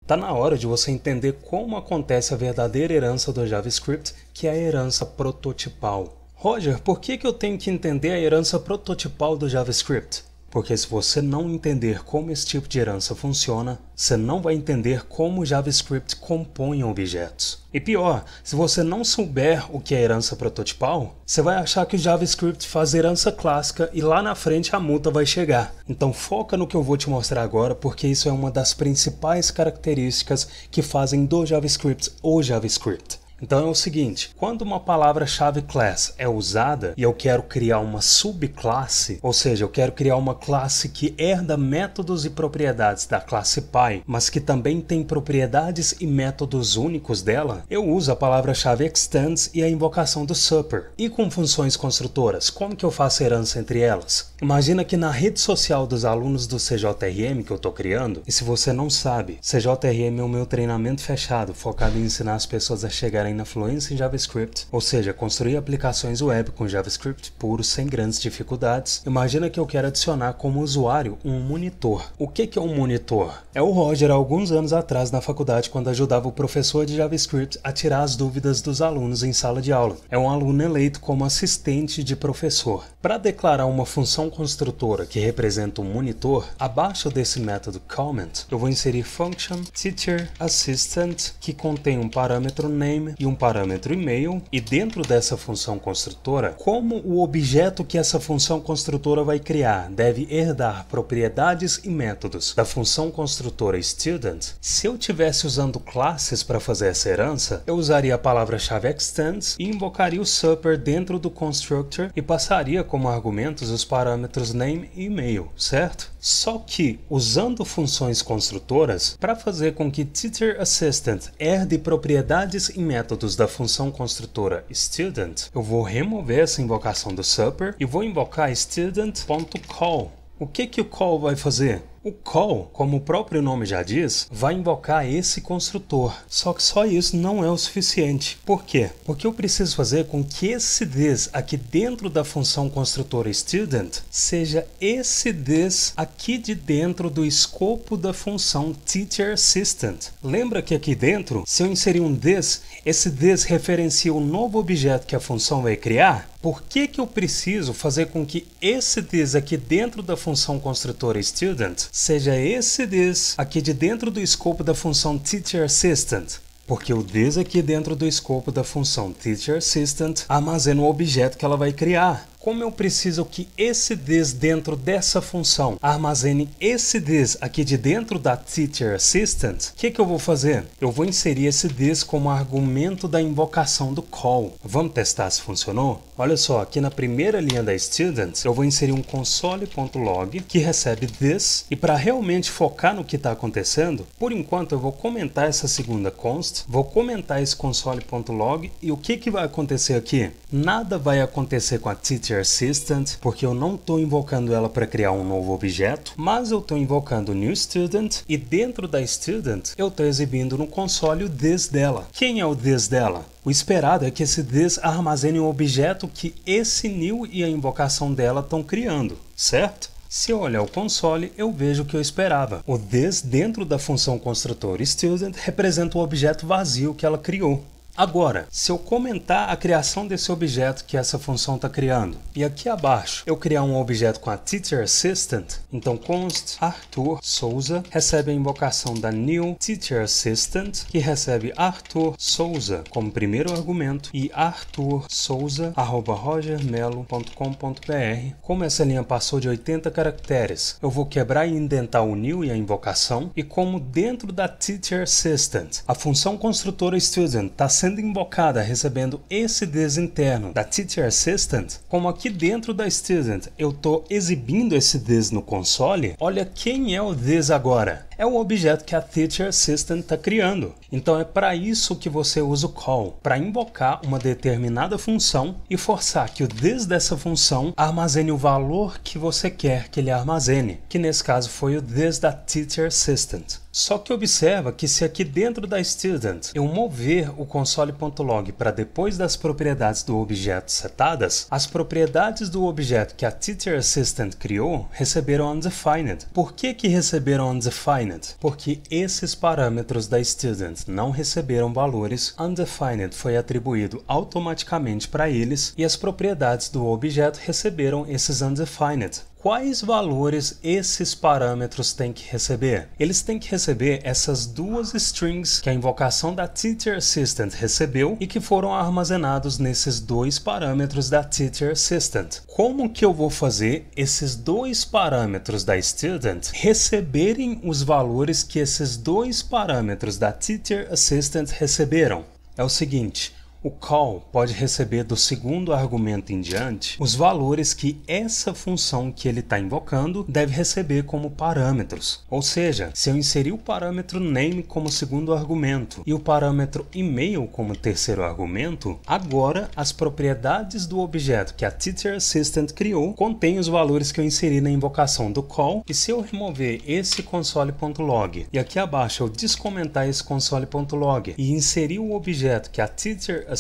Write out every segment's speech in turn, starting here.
Tá na hora de você entender como acontece a verdadeira herança do JavaScript, que é a herança prototipal. Roger, por que eu tenho que entender a herança prototipal do JavaScript? Porque se você não entender como esse tipo de herança funciona, você não vai entender como o JavaScript compõe objetos. E pior, se você não souber o que é herança prototipal, você vai achar que o JavaScript faz herança clássica e lá na frente a multa vai chegar. Então foca no que eu vou te mostrar agora, porque isso é uma das principais características que fazem do JavaScript o JavaScript. Então é o seguinte, quando uma palavra-chave class é usada e eu quero criar uma subclasse, ou seja, eu quero criar uma classe que herda métodos e propriedades da classe Py, mas que também tem propriedades e métodos únicos dela, eu uso a palavra-chave extends e a invocação do super. E com funções construtoras, como que eu faço herança entre elas? Imagina que na rede social dos alunos do CJRM que eu estou criando, e se você não sabe, CJRM é o meu treinamento fechado, focado em ensinar as pessoas a chegarem na fluência em JavaScript, ou seja, construir aplicações web com JavaScript puro sem grandes dificuldades. Imagina que eu quero adicionar como usuário um monitor. O que é um monitor? É o Roger há alguns anos atrás na faculdade quando ajudava o professor de JavaScript a tirar as dúvidas dos alunos em sala de aula. É um aluno eleito como assistente de professor. Para declarar uma função construtora que representa um monitor, abaixo desse método comment, eu vou inserir function teacher assistant que contém um parâmetro name e um parâmetro email, e dentro dessa função construtora, como o objeto que essa função construtora vai criar deve herdar propriedades e métodos da função construtora student, se eu estivesse usando classes para fazer essa herança, eu usaria a palavra-chave extends e invocaria o super dentro do constructor e passaria como argumentos os parâmetros name e email, certo? Só que, usando funções construtoras, para fazer com que teacher assistant herde propriedades e métodos da função construtora student, eu vou remover essa invocação do super e vou invocar student.call. O que o call vai fazer? O call, como o próprio nome já diz, vai invocar esse construtor. Só que só isso não é o suficiente. Por quê? Porque eu preciso fazer com que esse this aqui dentro da função construtora student seja esse this aqui de dentro do escopo da função teacher assistant. Lembra que aqui dentro, se eu inserir um this, esse this referencia o novo objeto que a função vai criar? Por que eu preciso fazer com que esse this aqui dentro da função construtora student seja esse this aqui de dentro do escopo da função teacher assistant? Porque o this aqui dentro do escopo da função teacher assistant armazena o objeto que ela vai criar. Como eu preciso que esse this dentro dessa função armazene esse this aqui de dentro da teacher assistant, o que eu vou fazer? Eu vou inserir esse this como argumento da invocação do call. Vamos testar se funcionou? Olha só, aqui na primeira linha da student, eu vou inserir um console.log que recebe this, e para realmente focar no que está acontecendo, por enquanto eu vou comentar essa segunda const, vou comentar esse console.log, e o que vai acontecer aqui? Nada vai acontecer com a teacher assistant, porque eu não estou invocando ela para criar um novo objeto, mas eu estou invocando o new student, e dentro da student eu estou exibindo no console o this dela. Quem é o this dela? O esperado é que esse this armazene um objeto que esse new e a invocação dela estão criando, certo? Se eu olhar o console, eu vejo o que eu esperava. O this dentro da função construtor student representa o objeto vazio que ela criou. Agora, se eu comentar a criação desse objeto que essa função está criando, e aqui abaixo eu criar um objeto com a teacher assistant, então const Arthur Souza recebe a invocação da new teacher assistant, que recebe Arthur Souza como primeiro argumento e arthur.souza@rogermelo.com.br. Como essa linha passou de 80 caracteres, eu vou quebrar e indentar o new e a invocação, e como dentro da teacher assistant a função construtora student está sendo invocada recebendo esse this interno da teacher assistant, como aqui dentro da student eu estou exibindo esse this no console, olha quem é o this agora. É o objeto que a teacher assistant está criando. Então é para isso que você usa o call, para invocar uma determinada função e forçar que o this dessa função armazene o valor que você quer que ele armazene, que nesse caso foi o this da teacher assistant. Só que observa que se aqui dentro da student eu mover o console.log para depois das propriedades do objeto setadas, as propriedades do objeto que a teacher assistant criou receberam undefined. Por que receberam undefined? undefined, porque esses parâmetros da student não receberam valores, undefined foi atribuído automaticamente para eles e as propriedades do objeto receberam esses undefined. Quais valores esses parâmetros têm que receber? Eles têm que receber essas duas strings que a invocação da TeacherAssistant recebeu e que foram armazenados nesses dois parâmetros da TeacherAssistant. Como que eu vou fazer esses dois parâmetros da student receberem os valores que esses dois parâmetros da TeacherAssistant receberam? É o seguinte: o call pode receber do segundo argumento em diante os valores que essa função que ele está invocando deve receber como parâmetros. Ou seja, se eu inserir o parâmetro name como segundo argumento e o parâmetro email como terceiro argumento, agora as propriedades do objeto que a TeacherAssistant criou contêm os valores que eu inseri na invocação do call, e se eu remover esse console.log e aqui abaixo eu descomentar esse console.log e inserir o objeto que a TeacherAssistant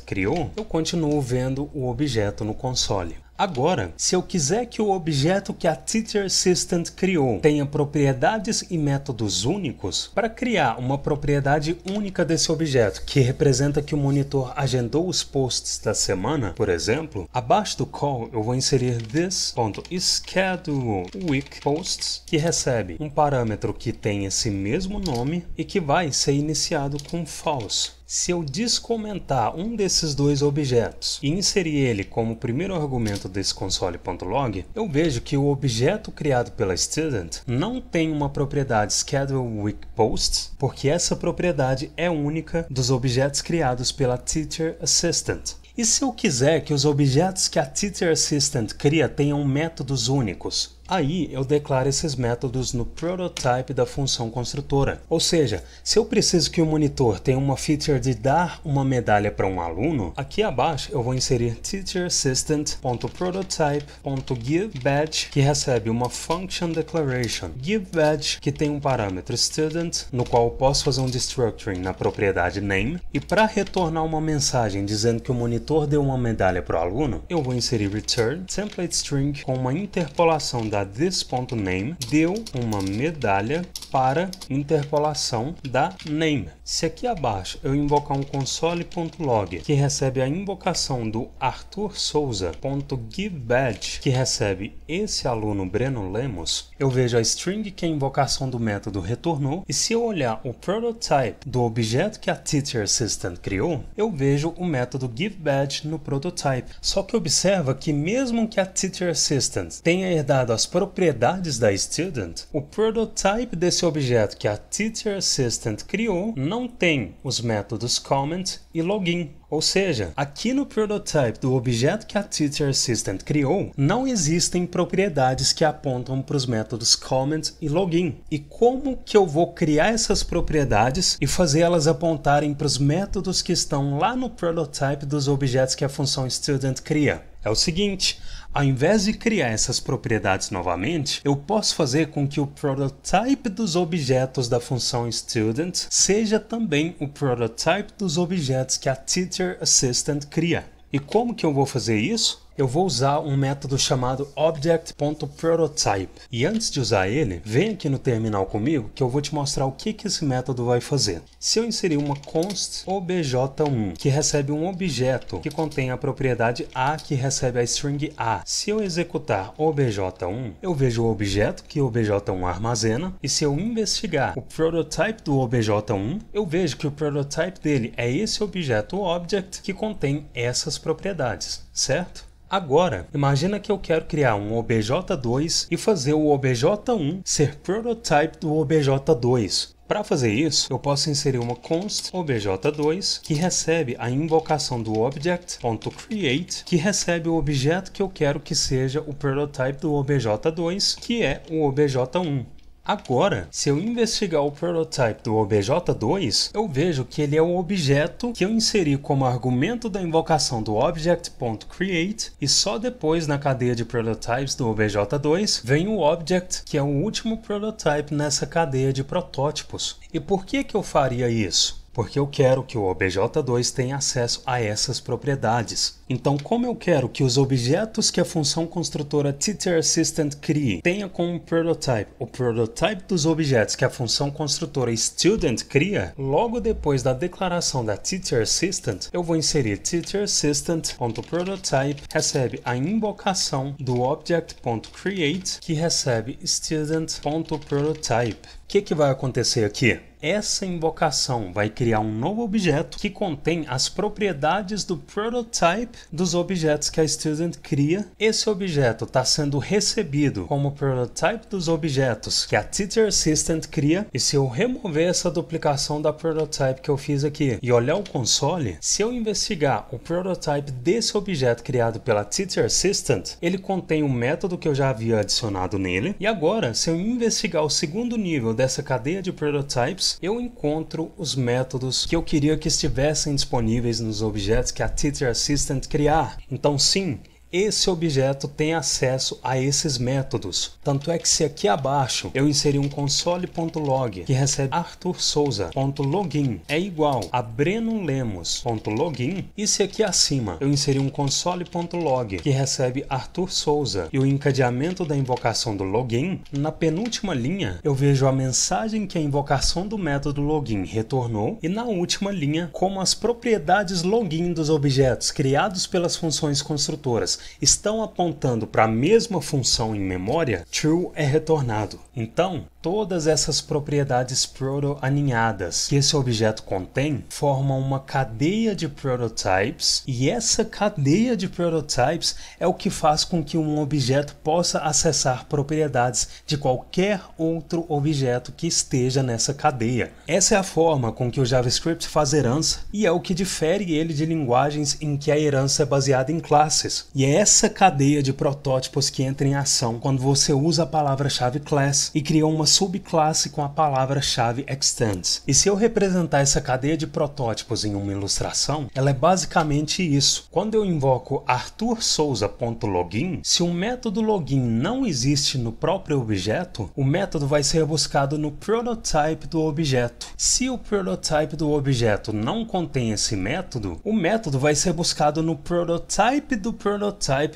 criou, eu continuo vendo o objeto no console. Agora, se eu quiser que o objeto que a TeacherAssistant criou tenha propriedades e métodos únicos, para criar uma propriedade única desse objeto, que representa que o monitor agendou os posts da semana, por exemplo, abaixo do call eu vou inserir this.scheduleWeekPosts, que recebe um parâmetro que tem esse mesmo nome e que vai ser iniciado com false. Se eu descomentar um desses dois objetos e inserir ele como primeiro argumento desse console.log, eu vejo que o objeto criado pela student não tem uma propriedade scheduleWeekPosts, porque essa propriedade é única dos objetos criados pela TeacherAssistant. E se eu quiser que os objetos que a TeacherAssistant cria tenham métodos únicos? Aí eu declaro esses métodos no prototype da função construtora. Ou seja, se eu preciso que o monitor tenha uma feature de dar uma medalha para um aluno, aqui abaixo eu vou inserir teacherassistant.prototype.giveBadge, que recebe uma function declaration. GiveBadge, que tem um parâmetro student, no qual eu posso fazer um destructuring na propriedade name, e para retornar uma mensagem dizendo que o monitor deu uma medalha para o aluno, eu vou inserir return template string com uma interpolação da this.name deu uma medalha para interpolação da name. Se aqui abaixo eu invocar um console.log que recebe a invocação do Arthur Souza.giveBadge, que recebe esse aluno Breno Lemos, eu vejo a string que a invocação do método retornou, e se eu olhar o prototype do objeto que a TeacherAssistant criou, eu vejo o método giveBadge no prototype. Só que observa que mesmo que a TeacherAssistant tenha herdado as propriedades da student, o prototype desse objeto que a TeacherAssistant criou não tem os métodos comment e login. Ou seja, aqui no prototype do objeto que a TeacherAssistant criou, não existem propriedades que apontam para os métodos comment e login. E como que eu vou criar essas propriedades e fazer elas apontarem para os métodos que estão lá no prototype dos objetos que a função student cria? É o seguinte: ao invés de criar essas propriedades novamente, eu posso fazer com que o prototype dos objetos da função student seja também o prototype dos objetos que a TeacherAssistant cria. E como que eu vou fazer isso? Eu vou usar um método chamado object.prototype. E antes de usar ele, vem aqui no terminal comigo que eu vou te mostrar o que esse método vai fazer. Se eu inserir uma const obj1, que recebe um objeto que contém a propriedade a, que recebe a string a. Se eu executar obj1, eu vejo o objeto que o obj1 armazena, e se eu investigar o prototype do obj1, eu vejo que o prototype dele é esse objeto object que contém essas propriedades, certo? Agora, imagina que eu quero criar um obj2 e fazer o obj1 ser prototype do obj2. Para fazer isso, eu posso inserir uma const obj2 que recebe a invocação do object.create, que recebe o objeto que eu quero que seja o prototype do obj2, que é o obj1. Agora, se eu investigar o prototype do obj2, eu vejo que ele é o objeto que eu inseri como argumento da invocação do object.create, e só depois na cadeia de prototypes do obj2 vem o object, que é o último prototype nessa cadeia de protótipos. E por que eu faria isso? porque eu quero que o OBJ2 tenha acesso a essas propriedades. Então, como eu quero que os objetos que a função construtora TeacherAssistant crie tenha como prototype o prototype dos objetos que a função construtora Student cria, logo depois da declaração da TeacherAssistant, eu vou inserir TeacherAssistant.prototype recebe a invocação do object.create que recebe student.prototype. O que vai acontecer aqui? Essa invocação vai criar um novo objeto que contém as propriedades do prototype dos objetos que a student cria. Esse objeto está sendo recebido como prototype dos objetos que a TeacherAssistant cria. E se eu remover essa duplicação da prototype que eu fiz aqui e olhar o console, se eu investigar o prototype desse objeto criado pela TeacherAssistant, ele contém um método que eu já havia adicionado nele. E agora, se eu investigar o segundo nível dessa cadeia de prototypes, eu encontro os métodos que eu queria que estivessem disponíveis nos objetos que a TeacherAssistant criar. Então sim, esse objeto tem acesso a esses métodos. Tanto é que se aqui abaixo eu inserir um console.log que recebe artursouza.login é igual a brenolemos.login, e se aqui acima eu inserir um console.log que recebe artursouza e o encadeamento da invocação do login, na penúltima linha eu vejo a mensagem que a invocação do método login retornou e na última linha como as propriedades login dos objetos criados pelas funções construtoras estão apontando para a mesma função em memória, true é retornado. Então, todas essas propriedades proto-aninhadas que esse objeto contém formam uma cadeia de prototypes, e essa cadeia de prototypes é o que faz com que um objeto possa acessar propriedades de qualquer outro objeto que esteja nessa cadeia. Essa é a forma com que o JavaScript faz herança, e é o que difere ele de linguagens em que a herança é baseada em classes. E é essa cadeia de protótipos que entra em ação quando você usa a palavra-chave class e cria uma subclasse com a palavra-chave extends. E se eu representar essa cadeia de protótipos em uma ilustração, ela é basicamente isso. Quando eu invoco artursouza.login, se o método login não existe no próprio objeto, o método vai ser buscado no prototype do objeto. Se o prototype do objeto não contém esse método, o método vai ser buscado no prototype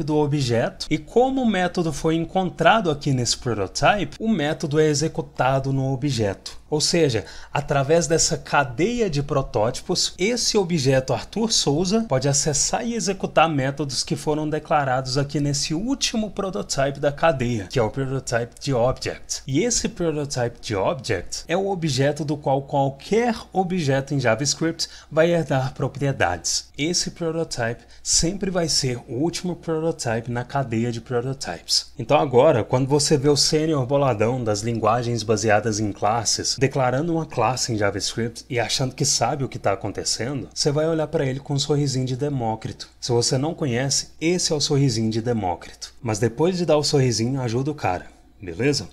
do objeto, e como o método foi encontrado aqui nesse prototype, o método é executado no objeto. Ou seja, através dessa cadeia de protótipos, esse objeto Arthur Souza pode acessar e executar métodos que foram declarados aqui nesse último prototype da cadeia, que é o prototype de object. E esse prototype de object é o objeto do qual qualquer objeto em JavaScript vai herdar propriedades. Esse prototype sempre vai ser o último prototype na cadeia de prototypes. Então agora, quando você vê o sênior boladão das linguagens baseadas em classes declarando uma classe em JavaScript e achando que sabe o que está acontecendo, você vai olhar para ele com um sorrisinho de Demócrito. Se você não conhece, esse é o sorrisinho de Demócrito. Mas depois de dar o sorrisinho, ajuda o cara, beleza?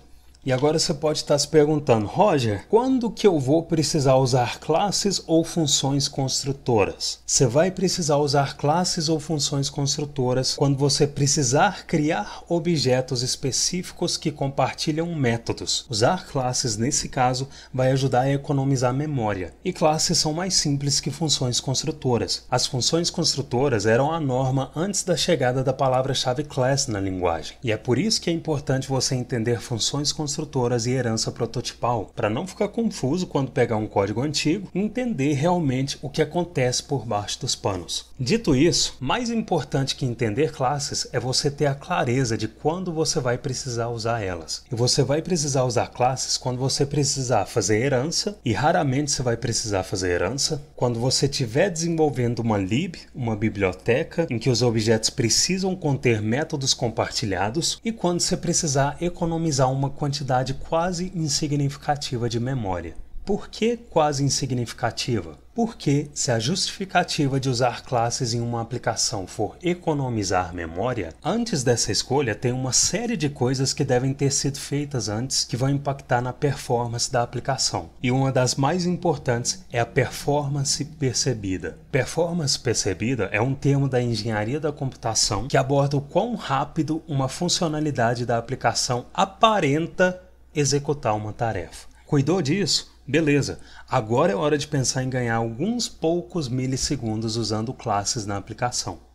E agora você pode estar se perguntando, Roger, quando que eu vou precisar usar classes ou funções construtoras? Você vai precisar usar classes ou funções construtoras quando você precisar criar objetos específicos que compartilham métodos. Usar classes, nesse caso, vai ajudar a economizar memória. E classes são mais simples que funções construtoras. As funções construtoras eram a norma antes da chegada da palavra-chave class na linguagem. E é por isso que é importante você entender funções construtoras e herança prototipal, para não ficar confuso quando pegar um código antigo e entender realmente o que acontece por baixo dos panos. Dito isso, mais importante que entender classes é você ter a clareza de quando você vai precisar usar elas. E você vai precisar usar classes quando você precisar fazer herança, e raramente você vai precisar fazer herança quando você estiver desenvolvendo uma lib, uma biblioteca, em que os objetos precisam conter métodos compartilhados, e quando você precisar economizar uma quantidade quase insignificativa de memória. Por que quase insignificativa? Porque se a justificativa de usar classes em uma aplicação for economizar memória, antes dessa escolha tem uma série de coisas que devem ter sido feitas antes que vão impactar na performance da aplicação. E uma das mais importantes é a performance percebida. Performance percebida é um termo da engenharia da computação que aborda o quão rápido uma funcionalidade da aplicação aparenta executar uma tarefa. Cuidou disso? Beleza, agora é hora de pensar em ganhar alguns poucos milissegundos usando classes na aplicação.